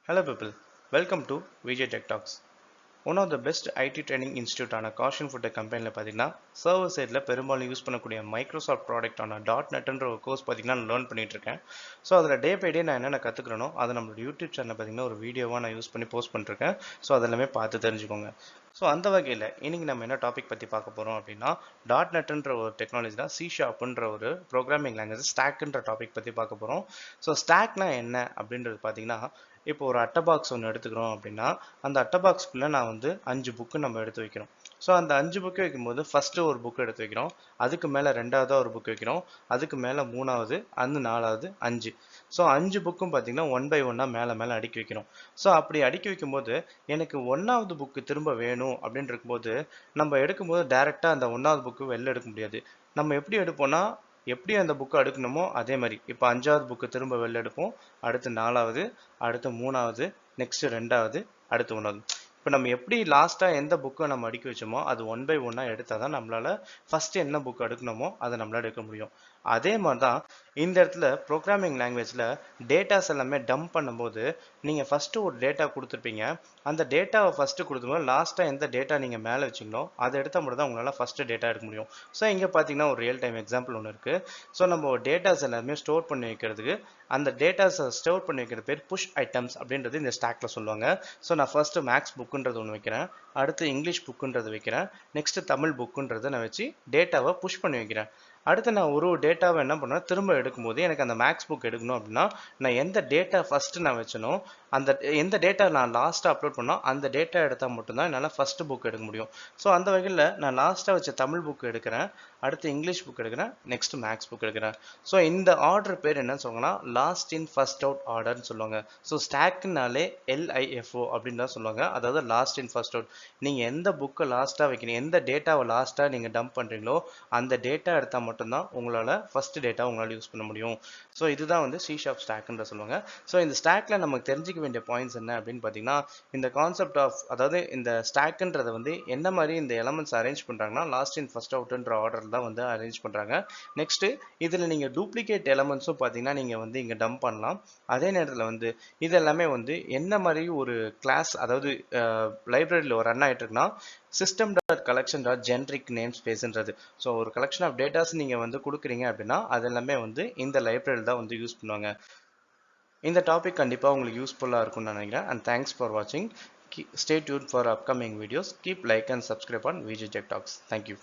Hello people, welcome to VJ Tech Talks. One of the best IT training institute ஆன caution food கம்பெனியில் பார்த்தீங்கன்னா server சைடில் பெரும்பாலும் use பண்ணக்கூடிய மைக்ரோசாஃப்ட் ப்ராடக்ட் ஆன .NETன்ற ஒரு கோர்ஸ் பார்த்தீங்கன்னா நான் லேர்ன் பண்ணிட்டு இருக்கேன். ஸோ அதில் டே பை டே நான் என்னென்ன கற்றுக்கிறனோ அதை நம்மளோட யூடியூப் சேனலில் பார்த்தீங்கன்னா ஒரு வீடியோவாக நான் யூஸ் பண்ணி போஸ்ட் பண்ணிருக்கேன். ஸோ அதெல்லாமே பார்த்து தெரிஞ்சுக்கோங்க. ஸோ அந்த வகையில் இன்னைக்கு நம்ம என்ன டாபிக் பற்றி பார்க்க போகிறோம் அப்படின்னா .NETன்ற ஒரு டெக்னாலஜி தான் C# ஒரு ப்ரோக்ராமிங் லாங்குவேஜ் ஸ்டாக்ன்ற டாபிக் பற்றி பார்க்க போகிறோம். ஸோ ஸ்டாக்னா என்ன அப்படின்றது பார்த்தீங்கன்னா இப்போ ஒரு அட்டை பாக்ஸ் ஒன்று எடுத்துக்கிறோம் அப்படின்னா அந்த அட்டை பாக்ஸ்க்குள்ளே நான் வந்து 5 புக்கு நம்ம எடுத்து வைக்கிறோம். ஸோ அந்த 5 புக்கு வைக்கும்போது ஃபஸ்ட்டு ஒரு புக்கு எடுத்து வைக்கிறோம், அதுக்கு மேலே ரெண்டாவதாக ஒரு புக்கு வைக்கிறோம், அதுக்கு மேலே மூணாவது, அந்த நாலாவது, 5. ஸோ 5 புக்கும் பார்த்தீங்கன்னா 1 பை 1 மேலே அடுக்கி வைக்கிறோம். ஸோ அப்படி அடுக்கி வைக்கும்போது எனக்கு 1வது புக்கு திரும்ப வேணும் அப்படின்னு இருக்கும்போது நம்ம எடுக்கும்போது டைரெக்டாக அந்த 1வது புக்கு வெளில எடுக்க முடியாது. நம்ம எப்படி எடுப்போம்னா எப்படி அந்த புக்கை எடுக்கணுமோ அதே மாதிரி இப்போ 5வது புக்கு திரும்ப வெளில எடுப்போம், அடுத்து 4வது, அடுத்து 3வது, நெக்ஸ்ட் 2வது, அடுத்து 1வது. இப்போ நம்ம எப்படி லாஸ்ட்டாக எந்த புக்கை நம்ம அடுக்கி வச்சோமோ அது 1 பை 1 எடுத்தால் தான் நம்மளால் ஃபஸ்ட்டு என்ன புக் எடுக்கணுமோ அதை நம்மளால் எடுக்க முடியும். அதே மாதிரி தான் இந்த இடத்துல ப்ரோக்ராமிங் லாங்குவேஜில் டேட்டாஸ் எல்லாமே டம்ப் பண்ணும்போது நீங்கள் ஃபஸ்ட்டு ஒரு டேட்டா கொடுத்துருப்பீங்க, அந்த டேட்டாவை ஃபஸ்ட்டு கொடுத்துருவோம், லாஸ்ட்டாக எந்த டேட்டா நீங்கள் மேலே வச்சிங்களோ அதை எடுத்தால் மட்டும் தான் உங்களால் ஃபஸ்ட்டு டேட்டா எடுக்க முடியும். ஸோ இங்கே பார்த்தீங்கன்னா ஒரு ரியல் டைம் எக்ஸாம்பிள் ஒன்று இருக்குது. ஸோ நம்ம டேட்டாஸ் எல்லாமே ஸ்டோர் பண்ணி வைக்கிறதுக்கு அந்த டேட்டாஸை ஸ்டோர் பண்ணி வைக்கிறது பேர் புஷ் ஐட்டம்ஸ் அப்படின்றது இந்த ஸ்டாக்ல சொல்லுவாங்க. ஸோ நான் ஃபர்ஸ்ட் மேக்ஸ் புக்குன்றது ஒன்று வைக்கிறேன், அடுத்து இங்கிலீஷ் புக்குன்றது வைக்கிறேன், நெக்ஸ்ட் தமிழ் புக்குன்றதை நான் வச்சு டேட்டாவை புஷ் பண்ணி வைக்கிறேன். அடுத்து நான் ஒரு டேட்டாவை என்ன பண்ணுவேன், திரும்ப எடுக்கும்போது எனக்கு அந்த மேக்ஸ் புக் எடுக்கணும் அப்படின்னா நான் எந்த டேட்டா ஃபர்ஸ்ட் நான் வச்சனோ அந்த எந்த டேட்டா நான் லாஸ்ட்டாக அப்லோட் பண்ணோம் அந்த டேட்டா எடுத்தால் மட்டும்தான் என்னால் ஃபர்ஸ்ட் புக் எடுக்க முடியும். ஸோ அந்த வகையில் நான் லாஸ்ட்டாக வச்ச தமிழ் புக் எடுக்கிறேன், அடுத்து இங்கிலீஷ் புக் எடுக்கிறேன், நெக்ஸ்ட் மேக்ஸ் புக் எடுக்கிறேன். ஸோ இந்த ஆர்டர் பேர் என்னன்னு சொல்லுவாங்கன்னா லாஸ்ட் இன் ஃபர்ஸ்ட் அவுட் ஆர்டர்னு சொல்லுவாங்க. ஸோ ஸ்டாக்னாலே LIFO அப்படின்னு தான் சொல்லுவாங்க, அதாவது லாஸ்ட் இன் ஃபர்ஸ்ட் அவுட். நீங்கள் எந்த புக்கை லாஸ்ட்டாக வைக்கிறீங்க, எந்த டேட்டாவை லாஸ்ட்டாக நீங்கள் டம்ப் பண்ணுறீங்களோ அந்த டேட்டா எடுத்தால் மட்டும்தான் உங்களால் ஃபர்ஸ்ட் டேட்டா உங்களால் யூஸ் பண்ண முடியும். ஸோ இதுதான் வந்து C# ஸ்டாக்ன்ற சொல்லுவாங்க. ஸோ இந்த ஸ்டாக்ல நமக்கு தெரிஞ்சுக்க வேண்டிய பாயிண்ட்ஸ் என்ன அப்படின்னு பார்த்தீங்கன்னா இந்த கான்செப்ட் ஆஃப் அதாவது இந்த ஸ்டாக்ன்றதை வந்து என்ன மாதிரி இந்த எலமெண்ட்ஸ் அரேஞ்ச் பண்ணுறாங்கன்னா லாஸ்ட் இன் ஃபர்ஸ்ட் அவுட்ன்ற ஆர்டர் தான் வந்து அரேஞ்ச் பண்ணுறாங்க. நெக்ஸ்ட் இதில் நீங்கள் டூப்ளிகேட் எலமெண்ட்ஸும் பார்த்தீங்கன்னா நீங்கள் வந்து இங்கே டம்ப் பண்ணலாம். அதே நேரத்தில் வந்து இதெல்லாமே வந்து என்ன மாதிரி ஒரு கிளாஸ் அதாவது லைப்ரரியில் ஒரு ரன் ஆகிட்டு இருக்குன்னா system.collection.generic namespaceன்றது. ஸோ ஒரு கலெக்ஷன் ஆஃப் டேட்டாஸ் நீங்கள் வந்து கொடுக்குறீங்க அப்படின்னா அது எல்லாமே வந்து இந்த லைப்ரரியில் தான் வந்து யூஸ் பண்ணுவாங்க. இந்த டாபிக் கண்டிப்பாக உங்களுக்கு யூஸ்ஃபுல்லாக இருக்கும்னு நினைக்கிறேன். அண்ட் தேங்க்ஸ் ஃபார் வாட்சிங். Stay tuned for upcoming videos. Keep like and subscribe on VJ Tech Talks. Thank you.